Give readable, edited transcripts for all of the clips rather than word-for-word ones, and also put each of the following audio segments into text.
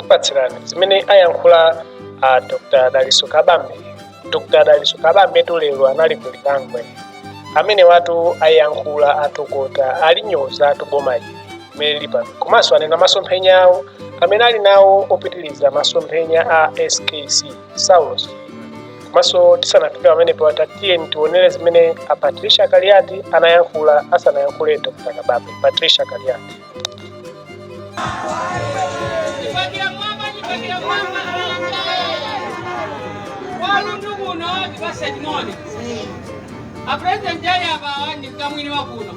kupatsirani zimene ayankhula Dr. Daliso Kabambe. Dr. Daliso Kabambe lero anali ku Lilongwe amene watu ayankhula atokota alinyoza atuboma limene lili pano komanso anena masomphenya awo amene ali nawo opitiliza masomphenya a SKC Saulos. Komanso tisanafika pamenepo tatiye ntionere zimene a Patricia Kaliati anayankhula asanayankhule Dr. Kabambe. Patricia Kaliati. A president jaya ba ni kamwini wa kuno.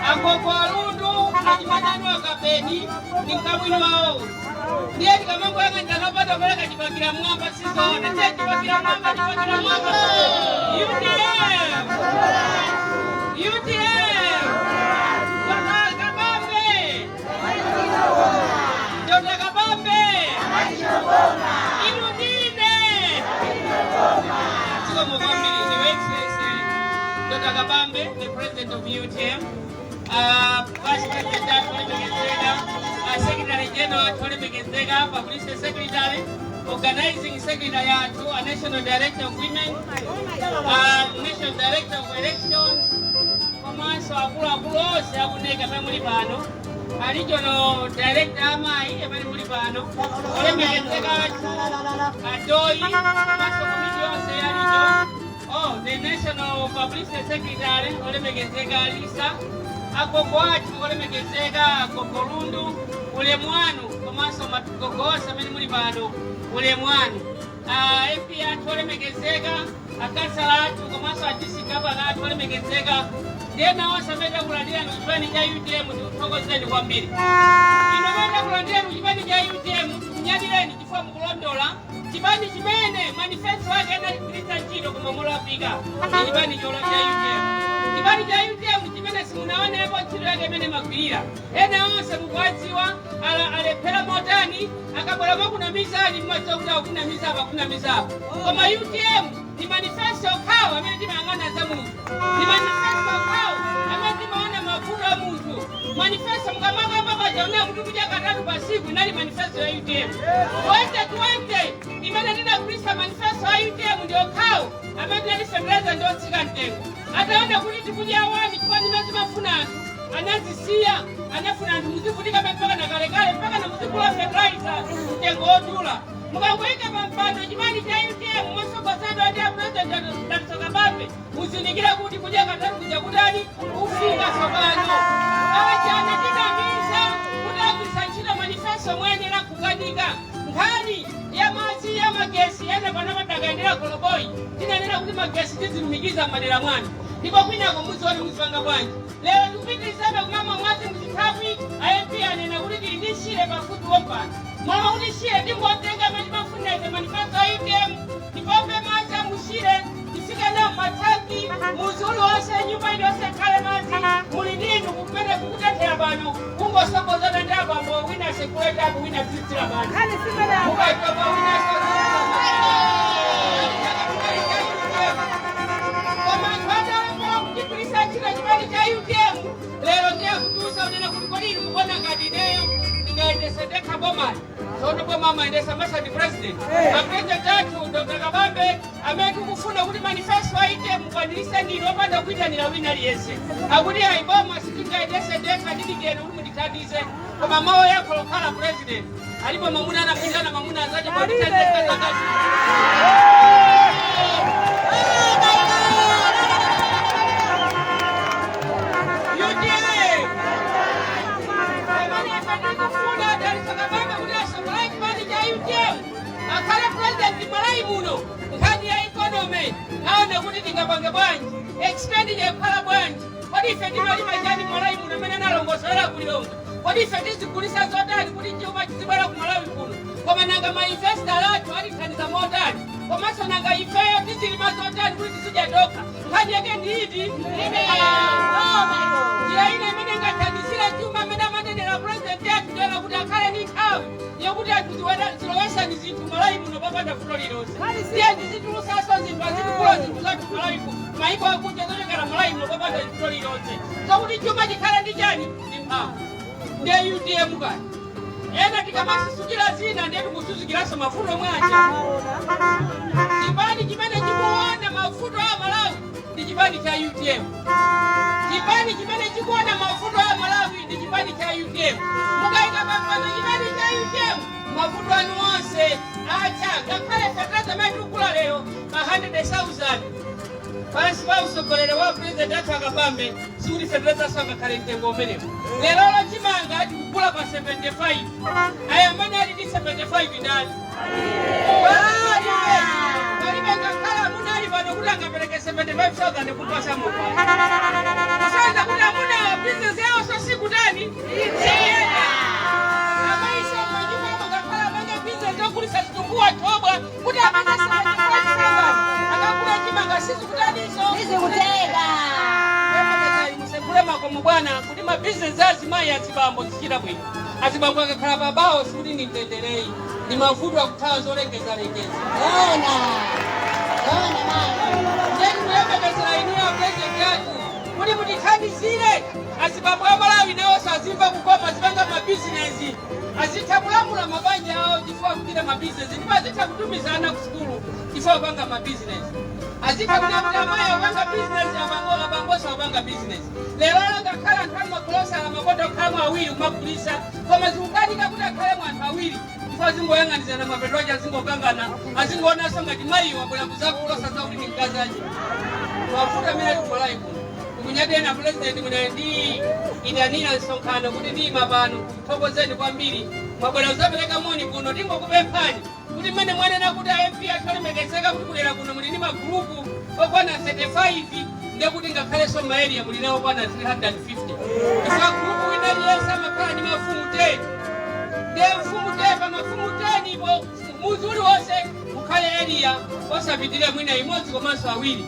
Akoko alundu ajimanyano akapeni ni kamwini wao. Ndiye kama ngo yanga ndana bado peleka jibakira mwamba sizo na tete jibakira mwamba UTM. Dr. Kabambe. Dr. Kabambe, the president of UTM, Vice President Secretary General Publicity Secretary, Organizing Secretary, a National Director of Women, National Director of Elections, Commerce, Abulos, Abunega Memory Bano, Regional Director Amai, Emily Mulibano, Adoi, Master Committee, oh, the National Publicity Secretary, Olemegezega Lisa, Akoboati, Olemegezega, Akokorundu, Ulemwanu, Tomaso Matukogosa, Menimulibano, Ulemwanu, FPR, Olemegezega, Akasalatu, Tomaso Atisi Gabana, Olemegezega, then I was a better Guardian with 20 UTM to Togosen Wambiri. In the Guardian with 20 UTM, Yadi from Golondola. Kibani Jimene, manifesto wake na Krista Chino kumamola piga. Kibani jola UTM. Kibani UTM Jimene simunaone hapo chino yake mene makwira. Ena onse mukwaziwa ale pela motani akabola kuna mizani mwatauta kuna mizaba kuna mizaba. Kama UTM ni manifesto kawa ameni mangana za Mungu. Ni manifesto kawa ameni maana mafura Mungu. Manifesto mkamaga baba jaona mtu kuja katatu kwa siku nani manifesto ya UTM. Wote imana nina Krista manifesto ya UTM ndio kao ameni sembreza ndio tsikantengo. Ataenda kuliti kuja awani kwa nimezima funatu. Anazisia anafunatu muzifundika mpaka na kale mpaka na muzikula fertilizer tengo odula. Mukaweka pampano jimani cha UTM mosoko sana ndio president Dr. Kabambe. Musinigira kuti kuja katatu kuja kudani ufika sobano. Ajana dinamiza kudakusanchira manifesto mwene na kuganika ngani ya mazi ya magesi yana bana batagandira koloboi tinanena kuti magesi tizirumikiza madera mwana ndipo kwina ko muzori muzwanga bwanji lero ndupiti sana kumama mwazi muzitawi IMP anena kuti ndishire pafupi wompana mama unishire ndingotenga mafunete manifesto ITM ndipombe maza mushire ndifika na matangi muzulu wose nyumba yose kale mazi mulindindu kupende kukutetea bano kungo soko zote ndaba mbo wina sekuleta abu wina titira bano mukaitwa kwa wina lero ndia kutusa unena kulikolini mbona ngadineyo ningaendesendeka bomani sono kwa mama endesa masa di president president tatu Dr. Kabambe ameku kufuna kuti manifesto aite mkwanilisa ndino panda kuita nila wina liyese akudi haiboma sikinga endesendeka nidikenu mudikadize kwa mamao yako lokala president alipo mamuna anapindana mamuna azaje kwa ditendeka zakaji akala president malai muno ngani ya economy naona kuti tingapange bwanji expenditure kala bwanji kodi ife ndimali majani malai muno mena nalongosera kulilonga kodi ife tizikulisa zotani kuti chuma chizibala kumalawi kuno koma nanga ma investor latu ali kanisa motani koma so nanga ife tizilima zotani kuti tizijatoka ngani yake ndidi ya ine mene ngatanisira chuma mena manenera president yatu ndela kuti akale ni kawi yokuti atuziwena zilowesa nizitu malai muno baba na Floridos. Siya nizitu sasa zipazitu kula zitu zatu malai muno. Maiko wakuja zote kala malai muno baba na Floridos. So kuti chuma jikala ndijani? Nimba. Nde UTM gani? ena tikamasisukira zina ndiye tikusuzukiraso mafuta mwanja. Chipani chimene chikuona mafuta a Malawi ndi chipani cha UTM. Chipani chimene chikuona mafuta a Malawi ndi chipani cha UTM. Mukaika pambano chipani cha UTM, mafuta anu onse acha ngakhale fertilizer amene tikugula lero pa 100,000. Pansi pa usogolero wa President athu Akabambe sikuti fertilizer sangakhale mtengo umenewo. Lero chimanga tikugula pa 75. Aya amene ali ndi 75 ndani? Palibe ngakhale amuna ali pano kuti angapereke 75,000 kupasa mokwa. Kusanza kuti amuna business yawo so sikutani? Siyenda. Amaisha mwenjimamo ngakhale amanya business yokulisa zitumbuwa tobwa kuti amanya 75,000. Akakula chimanga sizikutani iso? Sizikuteka. Musekulema kwa mubwana kuti ma business azimayi azibambo zichita bwino. Azibambo akakhala babawo sikuti ni mtenderei. Ni mafuta akuthawa zolengeza. Ona mama. Ndeni muyembekeza inu ya president yathu. Kuti mutithandizire azibambo a Malawi nawonso azimva kukoma zipanga mabizinesi. Azithamulamula mabanja awo chifukwa kuchita mabizinesi. Ndipo azitha kutumizana ku sukulu chifukwa kupanga mabizinesi. Azitha kulamula amayi opanga bizinesi, abamboso opanga bizinesi. Lero ngakhala anthu ali makulosa amakonda okhalamo awiri kumagulisa. Koma zikukanika kuti akhalemo anthu awiri. Azingoyang'anizana mapetoja azingokangana azingoonanso ngati mayi wabwera kuzakulosa za kuti mkazaji mafuta amene ali kumalawi kuno kukunyadena president mwina ndi idanira nsonkhano kuti ndiyima pano kuthokozeni kwambiri mwabwera kuzapereka moni kuno tingokupemphani kuti mmene mwanena kuti MP athu alemekezeka kuti kulera kuno muli ndi magulupu okwana 35 ndiye kuti ngakhalenso maeria muli nawo okwana 350 chifukwa gulupu wina aliyense amakhala ndi mafumu 10 mfumu teva mafumu 10 ipo muzuli wose mukhale area osapitira mwina imodzi komanso awiri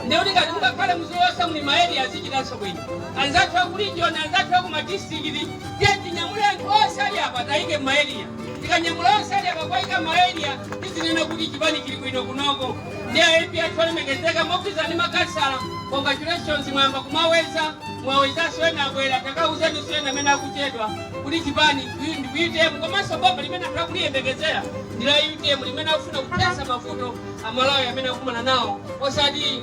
ndiye kuti ngati mukakhale muzuli wose muli maeria azichitanso bwino anzathu akulijiona anzathu akumadistrikiti ndiye tinyamule anthu onse ali apa tayike maeria tikanyamula onse ali apa kwayika maeria tizinena kuti chipani chili bwino kunoko ndiye MP athu alemekezeka mogwirizana ndi makasala congratulations mwamba kumaweza ena abwera takauzeni swena amene akuchedwa kuti chipani UTM komanso bomba limene akuliyembekezera ndila UTM limene akufuna kupesa mafuto a Malawi amene akumana nawo osati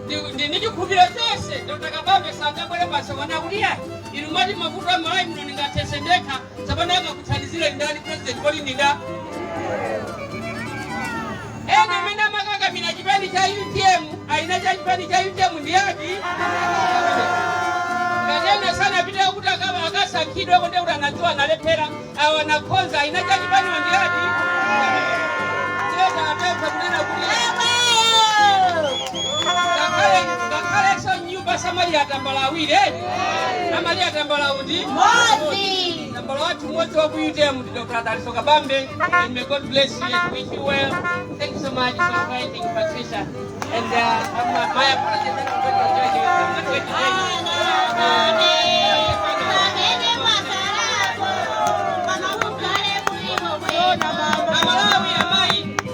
ndi chikhulupiriro chonse Dr. Akabambe sangabwere pasi wana kuliya inu mati mafuto a Malawi muno ningathese ndekha sapana akakuthandizire ndani president kodi ndinga ena amene amakakamira chipani cha UTM aina cha chipani cha UTM ndiyati Kajena sana pita kuti akasankhidwe konde kuti anadziwa analephera awa nakhonza aina cha chipani ndiyati tena apempha kunena kuti ngakhalenso nyumba Samaria atambala awiri Samaria atambala uti Mozi. Tambala wathu mmodzi wa ku UTM ndi Dr. Daliso Kabambe and may God bless you and wish you well. Thank you so much for inviting Patricia and my apologies. I'm not going to join you. Amalawi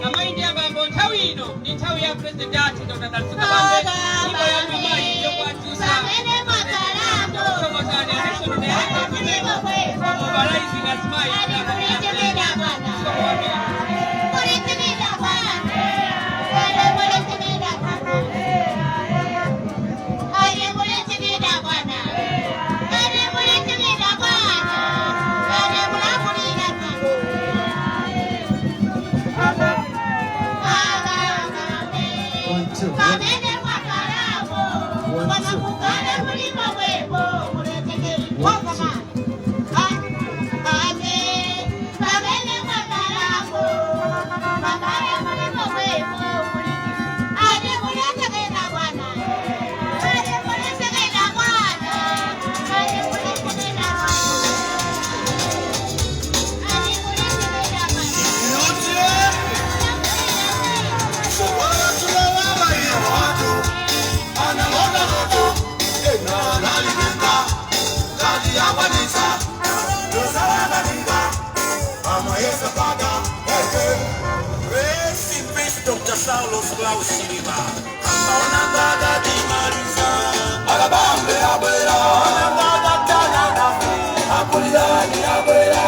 amai ndiye bambo nthawi ino ndi nthawi ya president athu Dr. Daliso Kabambe ibo ya amai yokwatusa kusokozani additional director for mobilizing as my Dr. Saulo Klaus Silva, Amona Gaga di Marisa, Agabambe Abuela, Amona Gaga Tana, Abuela, Abuela,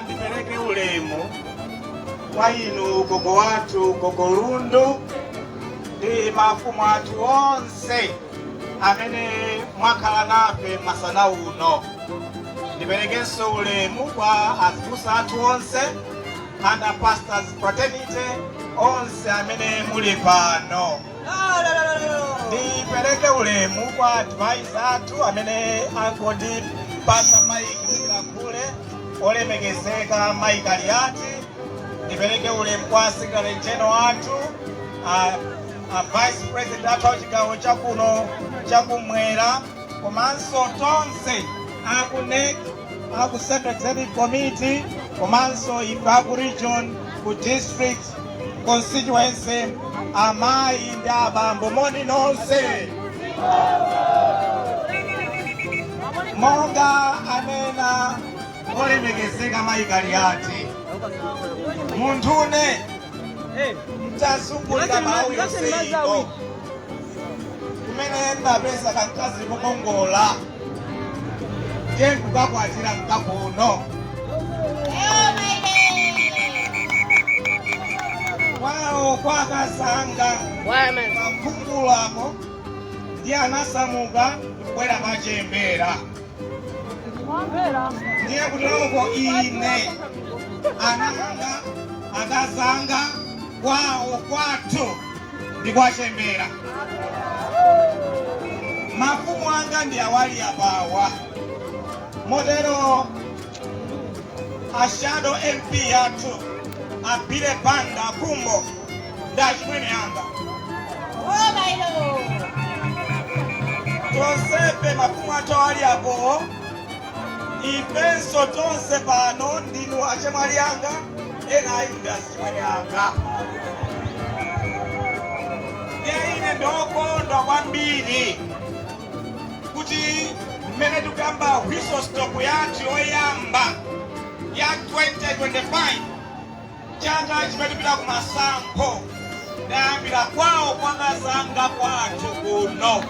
Ndipeleke ulemu kwa inu gogo watu gogo Lundu ndi mafumu atu onse amene mwakhala nafe masana uno. Ndipelekenso ulemu kwa azibusa atu onse and pastors fraternity onse amene muli pano. Ndipeleke ulemu kwa advisor atu amene angoti pasa maiki zikila kule olemekezeka Mike Aliati. Ndipeleke ulemu kwa Secretary General watu Vice President atu chigawo chakuno chakumwera komanso tonse akune aku Secretary Committee komanso ife aku region ku district constituency amayi ndi abambo moni nonse. Monga amena olemekezeka Mike Aliati muntune mtasungulira mawu yonse ino kumene ndapeza kankazi kukongola kukakwatira mkakuno kwawo kwakasanga kakhungulako ndi anasamuka kubwera pachembera. Ndiye kutoloko ine ananga akazanga kwawo kwathu ndi kwachembera. Mafumu anga ndi awali apawa motero ashado MP yathu apile panda kumbo ndachimwene anga tonsefe mafumu athu awali apo ifenso tonse pano ndinu achemwali anga ena ayinda achimwene anga. Ine ndokondwa kwambiri kuti mmene tukamba whistle stop yathu yoyamba ya 2025 chaka chimene tipita kumasankho ndayambira kwawo kwakazanga kwathu kuno.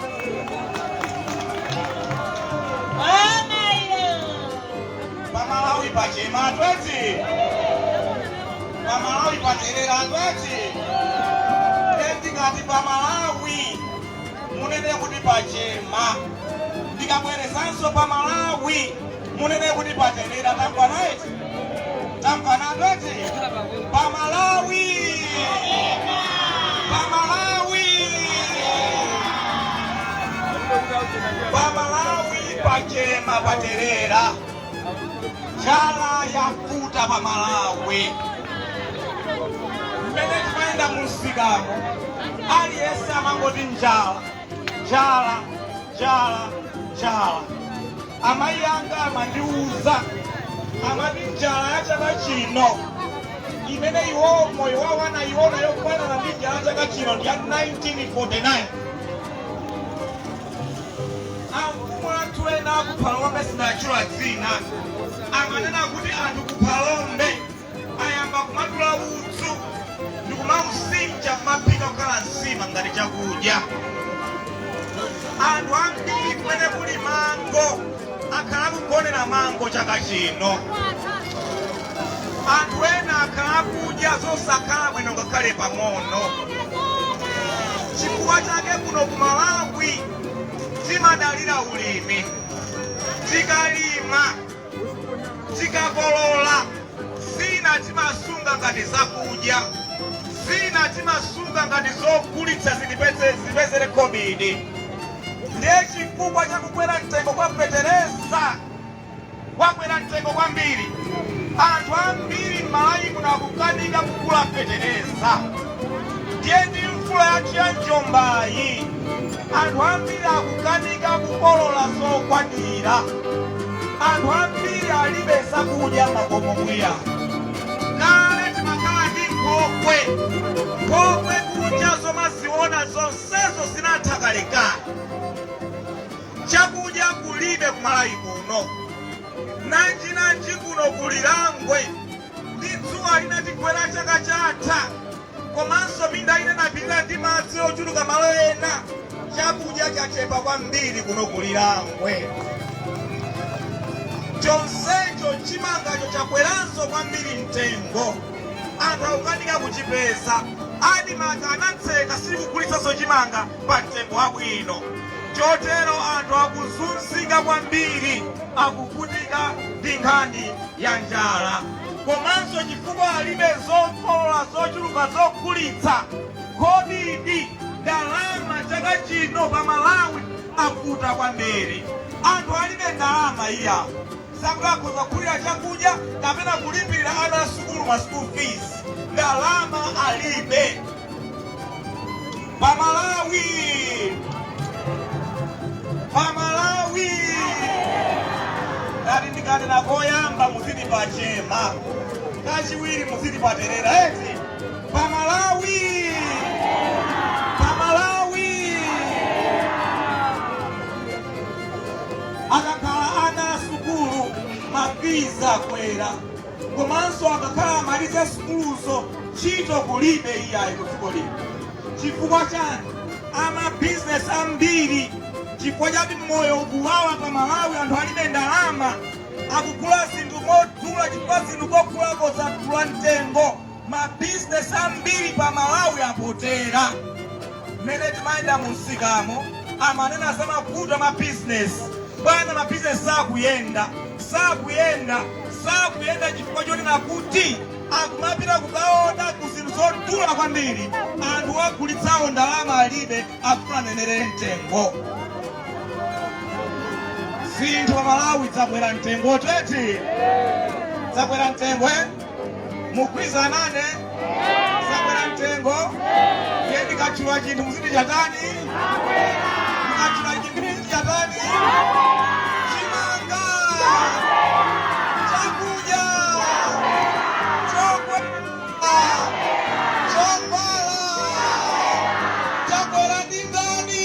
Pamalawi pachema atweti pamalawi paterera atweti ndikati pamalawi munene kuti pachema ndikabwerezanso pamalawi munene kuti paterera tampanaiti tampana atweti pamalawi pachema paterera njala yakuta pamalawi. Mmene timayenda musikamo aliyese amangoti njala njala njala njala. Amayi anga amandiuza amati njala ya chaka chino imene iwo moyo wawo anayiona yokufanana ndi njala chaka chino ndi ya 1949. Amfumu athu ena kuphalombe sinachula dzina amanena kuti anthu kuphalombe ayamba kumatula udzu ndikumausinja kumaphika kukhala nsima ngati chakudya. Anthu ambiri kumene kuli mango akhala kugonera mango chaka chino. Anthu ena akhala kudya zosakhala bwino ngakhale pang'ono. Chifukwa chake kuno ku Malawi timadalira ulimi. Tikalima tikakolola zina timasunga ngati zakudya zina timasunga ngati zogulitsa zipezere COVID. ndiye chifukwa cha kukwera mtengo kwa fetereza wakwera mtengo kwambiri. Anthu ambiri m'Malawi muno akukanika kugula fetereza. Ndiye ndi mvula yathu ya njombayi anthu ambiri akukanika kukolola zokwanira. Anthu ambiri alibe zakudya makomo mwiya. Kale timakhala ndi nkhokwe kunjazo maziona zonsezo zinatha kalekale. Chakudya kulibe ku Malawi kuno. Nanji kuno kuli Lilongwe ndi dzuwa linatigwera chaka chatha. Komanso minda inapita ndi madzi ochuluka malo ena. Chakudya chachepa kwambiri kuno ku Lilongwe. Chonsecho chimangacho chakweranso kwambiri mtengo. Anthu akukanika kuchipeza. Adimaka anatseka sikugulitsanso chimanga pa mtengo wabwino. Chotero anthu akuzunzika kwambiri, akuvutika ndi nkhani ya njala. Komanso chifukwa alibe zokolola zochuluka zogulitsa. Kodi ndalama chaka chino pa Malawi akuvuta kwambiri. Anthu alibe ndalama iya zakuti akhoza kugulira chakudya kapena kulipirira ana asukulu ma school fees. Ndalama alibe pa Malawi. Ngati ndikanena koyamba muzidi pachema, kachiwiri muzidi paterera eti pa Malawi. Akakhala ana asukulu mafiza akwera. Komanso akakhala amaliza sukuluzo ntchito kulibe iyayi ku dziko lino. Chifukwa chani? Amabizinesi ambiri chifukwa chati moyo ukuwawa pa Malawi. Anthu alibe ndalama akugula zinthu modula chifukwa zinthu kokulako zadula mtengo. Mabizinesi ambiri pa Malawi apotera. Mmene timayenda mu msikamo amanena za mavuto a mabizinesi. Bwana mabizinesi sakuyenda chifukwa chonena kuti akumapita kukaona ku zinthu zodula kwambiri. Anthu agulitsawo ndalama alibe, akufuna nenere mtengo. Zinthu pa Malawi zakwera mtengo tete. Zakwera mtengo mugwizanane. Zakwera mtengo. Yendi kachula chinthu muzidi chatani. Mukachula chinthu muzidi chatani. Chimanga. Chakudya. Chokwala. Chakwera ndi ndani.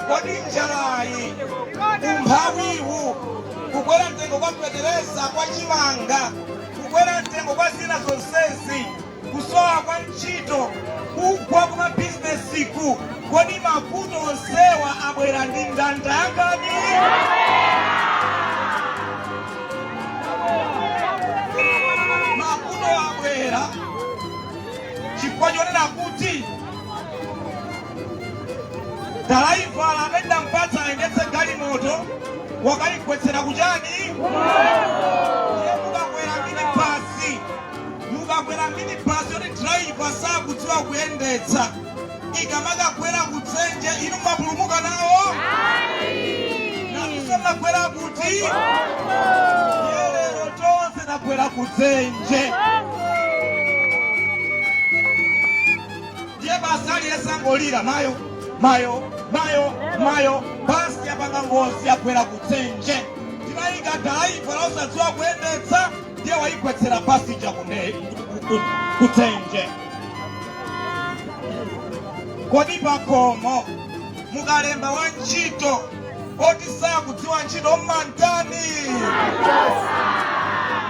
Kodi njalayi, umphawiwu, kukwera mtengo kwa fetereza kwa chimanga, kukwera mtengo kwa zina zonsezi, kusowa kwa ntchito, kugwa kwa mabizinesiku. Kodi mavuto onsewa abwera ndi ndandakani? Mavuto abwera chifukwa chonena kuti driver amenda mpata aendetse galimoto wakaligwetsera kuchani? Mukakwera minibasi yoti driver sakudziwa kuyendetsa, ikamakakwera kutsenje inu mapulumuka nawo? Nakuso makwera kuti? Lero tonse nakwera kutsenje. Ndiye basi aliyesangolira mayo basi yapanga ngozi yakwera kutsenje. Tinayika driver lausadziwa kuyendetsa ndiye wayigwetsera passenger kutsenje. Kodi pakomo mukalemba wa ntchito oti sakudziwa ntchito mmantani?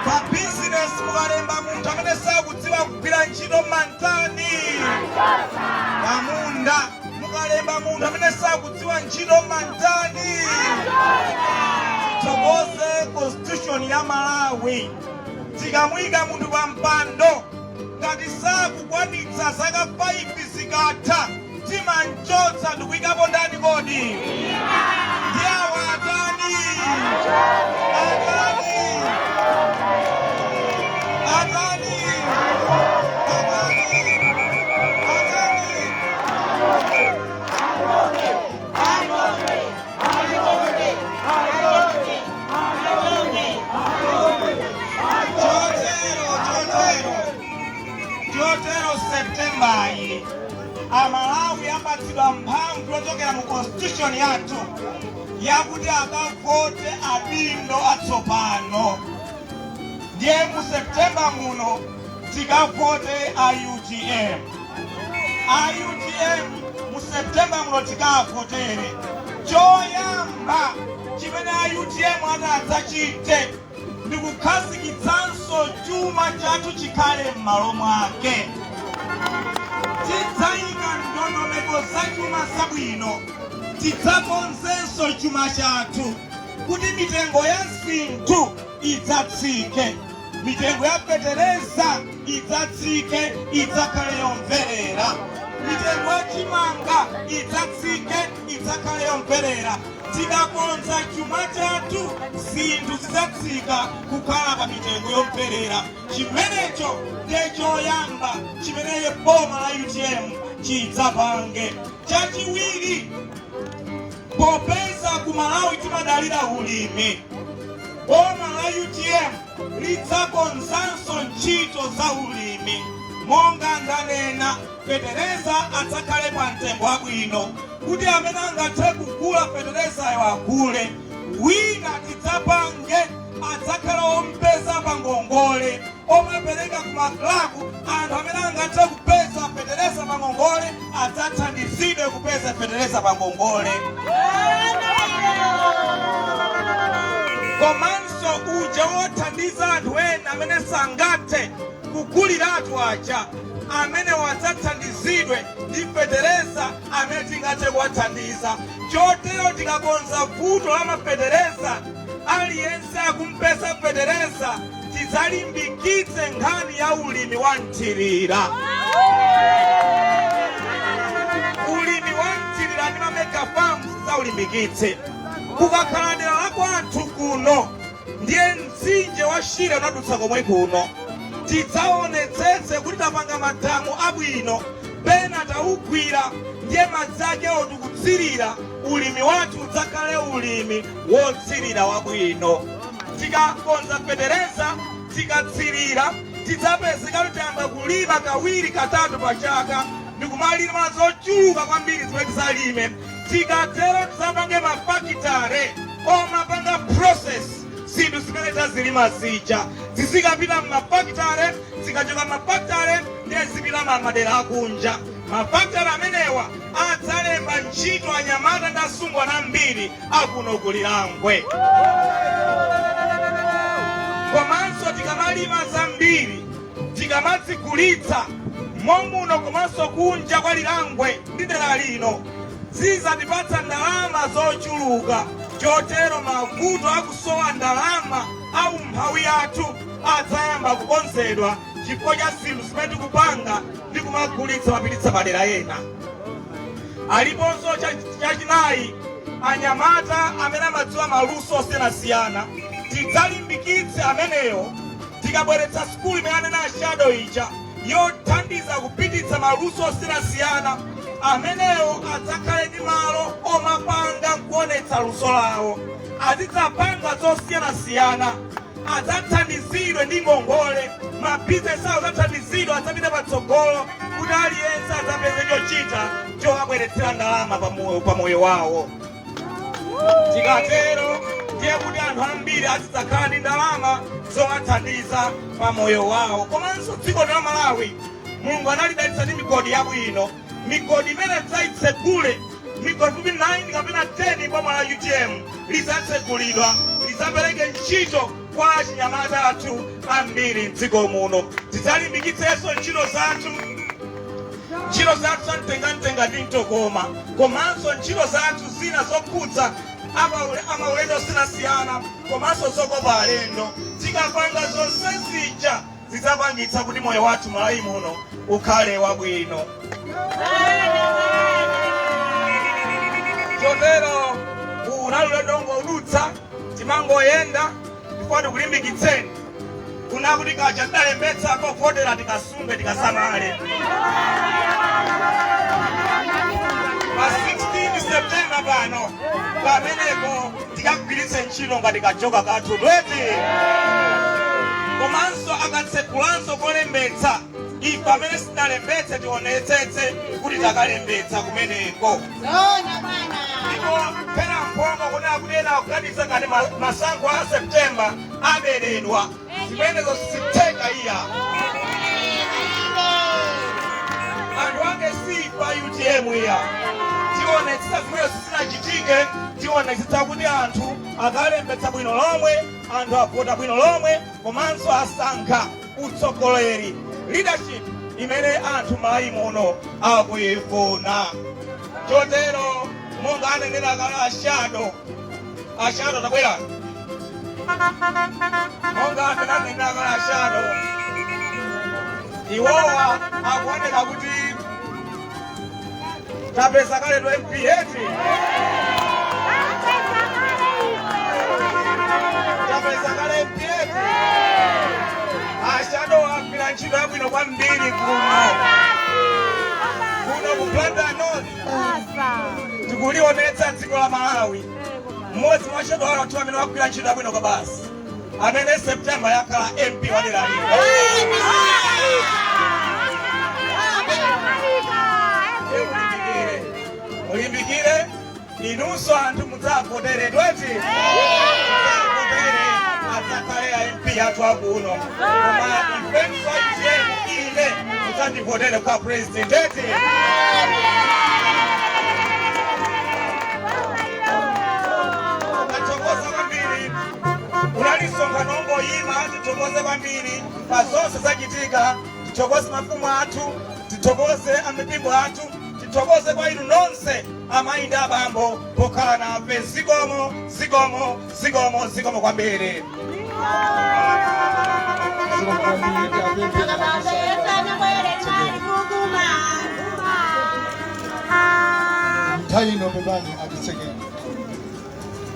Pa business mukalemba munthu amene sakudziwa kugwira ntchito mmantani? Pamunda mukalemba munthu amene sakudziwa ntchito mmantani? Tokoze constitution ya Malawi tikamuyika munthu pa mpando ngati sakukwanitsa zaka 5 zikatha timanchotsa ndikuyikapo ndani kodi? Ndiye constitution yathu yakuti akavote adindo atsopano. Ndiye mu September muno tikavote UTM. UTM mu September muno tikavotere. Choyamba chimene UTM atadzachite ndikukhazikitsanso chuma chathu chikhale m'malo mwake. Tidzayika ndondomeko za chuma zabwino, tidzakonzenso chuma chathu kuti mitengo ya zinthu idzatsike, mitengo ya fetereza idzatsike, idzakhale yomverera, mitengo ya chimanga idzatsike, idzakhale yomverera. Tikakonza chuma chathu zinthu zidzatsika kukhala pa mitengo yomverera. Chimenecho ndiye choyamba chimene boma la UTM chidzapange. Chachiwiri, popeza ku Malawi timadalira ulimi, boma la UTM lidzakonzanso ntchito za ulimi. Monga ndanena, fetereza adzakhale pa mtengo wabwino kuti amene angathe kugula feterezayo agule. Wina tidzapange adzakhala ompeza pa ngongole, omapereka ku maklabu. Anthu amene angathe kupeza fetereza pa ngongole adzathandizidwe kupeza fetereza pa ngongole. Komanso uja wothandiza anthu ena amene sangathe kugulira anthu aja, amene wadzathandizidwe ndi fetereza amene tingathe kuwathandiza. Chotero tikakonza vuto la mafetereza, aliyense akumpeza fetereza, tidzalimbikitse nkhani ya ulimi wa nthirira. Ulimi wa nthirira ndi mamega farms tidzaulimbikitse. Kukakhala dera la kwathu kuno ndiye mtsinje wa Shire unadutsa komwe kuno, tidzaonetsetse kuti tapanga madamu abwino, pena taugwira ndiye madzi ake otikutsirira. Ulimi wathu udzakhale ulimi wotsirira wabwino. Tikakonza fetereza, tikatsirira, tidzapezeka kuti tiyamba kulima kawiri katatu pa chaka, ndikumalima zochuluka kwambiri zimene tidzalime. Tikatero tidzapange mafakitare omapanga process zinthu zimene tazilima zija, zizikapita m'mafakitare, zikachoka m'mafakitare ndiye zipita m'madera akunja. Mafakitare amenewa adzalemba ntchito anyamata ndi asungwana ambiri akuno ku Lilongwe. Komanso tikamalima zambiri, tikamadzigulitsa momuno komanso kunja kwa Lilongwe ndi dera lino, zidzatipatsa ndalama zochuluka. Chotero mavuto akusowa ndalama au mphawi yathu adzayamba kukonzedwa chifukwa cha zinthu zimene tikupanga ndi kumagulitsa mapititsa madera ena. Aliponso chachinayi, anyamata amene amadziwa maluso osiyanasiyana, tidzalimbikitse ameneyo. Tikabweretsa skuli imene anena shadow ija yothandiza kupititsa maluso osiyanasiyana, ameneyo adzakhale ndi malo omapanga kuonetsa luso lawo. Azidzapanga zosiyanasiyana, adzathandizidwe ndi ngongole, mabizinesi awo adzathandizidwa, adzapita patsogolo kuti aliyense adzapeze chochita chowabweretsera ndalama pa moyo wawo. Tikatero ndiye kuti anthu ambiri azidzakhala ndi ndalama zowathandiza pa moyo wawo. Komanso dziko la Malawi Mulungu analidalitsa ndi migodi yabwino. Migodi imene tidzayitsekule, migodi 9 kapena 10 boma la UTM lidzatsekulidwa, lidzapereke ntchito kwa achinyamata athu ambiri m'dziko muno. Tidzalimbikitsenso ntchito zathu zamtenga ndi mtokoma, komanso ntchito zathu zina zokhudza amaulendo osiyanasiyana, komanso zokopa alendo. Tikapanga zonse zija zidzapangitsa kuti moyo wathu Malawi muno ukhale wabwino. Chotero ulendo udutsa, timangoyenda tifuna kulimbikitseni kuna kuti kacha tidalembetsa kovotera tikasunge tikasamale. Pa 16 September pano pamenepo tikagwiritse ntchito ngati kajoka kathu lweti. Komanso akatsekulanso kolembetsa, ife amene sitinalembetse tionetsetse kuti takalembetsa kumeneko. Zona bwana. ndipo pena mpongo kuna kudena kukaniza kani masango a September aberedwa zimenezo siteka iya andu wange sifa UTM iya tione tisazimweyo sisinachitike tione zitakuti anthu akalembetsa bwino lomwe anthu avota bwino lomwe komanso asankha utsogoleri leadership imene anthu mayi muno akuyifuna chotero monga anenera kale ashado tabwera monga anenera kale ashado iwowa akuoneka kuti tapeza kale to MP eti tapeza kale MP eti ashado agwira ntchito yabwino kwambiri kuno ku Blantyre North tikulionetsa dziko la Malawi mmodzi mwa ashado awo anthu amene wagwira ntchito yabwino kwa basi amene September yakhala MP wa dera lino mulimbikire inunso anthu mudzavoteredweti adzakhale a MP athu akuno koma ifenso UTM ine mudzandivotere kwa president eti tathokoza kwambiri unalisonga nongoyima tithokoze kwambiri pa zonse zachitika tithokoze mafumu athu tithokoze amipingo athu tithokoze kwa inu nonse amayi ndi abambo pokhala nafe zikomo kwambiri Mtaino bebani akiseke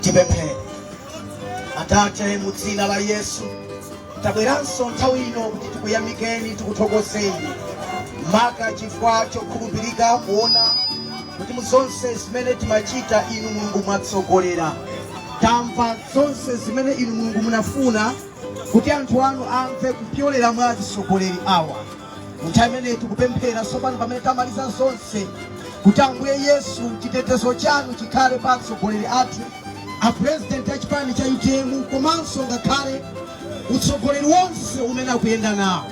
tipemphere. Atate mu dzina la Yesu tabweranso nthawi ino kuti tikuyamikeni tikuthokozeni maka chifukwa chokhulupirika kuona kuti mu zonse zimene timachita inu Mulungu mwatsogolera. Tamva zonse zimene inu Mulungu munafuna kuti anthu anu amve kupyolera mwa atsogoleri awa. Nthawi imene tikupemphera tsopano pamene tamaliza zonse kuti Ambuye Yesu chitetezo chanu chikhale pa atsogoleri athu a president a chipani cha UTM komanso ngakhale utsogoleri wonse umene akuyenda nawo.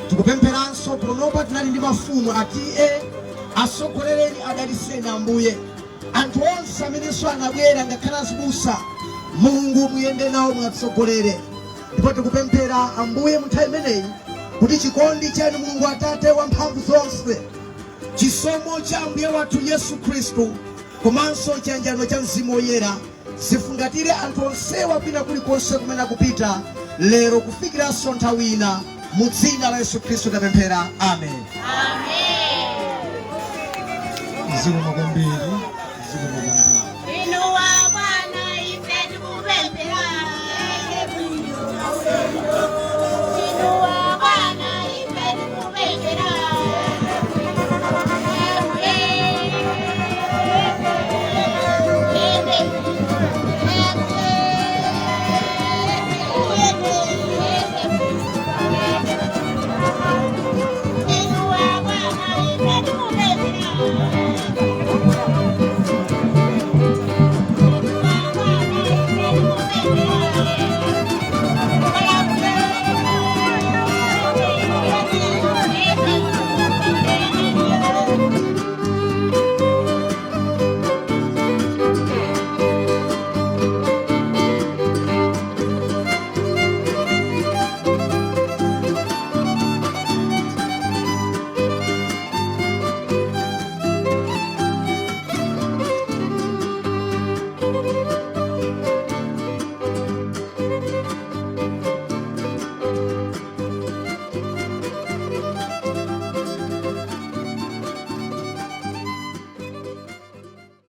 Tikupempheranso panopa tinali ndi mafumu atiye atsogolereni adaliseni Ambuye anthu onse amenenso anabwera ngakhale azibusa Mulungu muyende nawo mwatsogolere. Ndipo tikupemphera Ambuye munthawi imeneyi kuti chikondi chanu Mulungu Atate wamphamvu zonse chisomo cha Ambuye wathu Yesu Khristu komanso chiyanjano cha Mzimu Woyera zifungatire anthu onsewa kwina kulikonse kumene akupita lero kufikiranso nthawi ina mu dzina la Yesu Khristu tapemphera amen. zikomo kwambiri.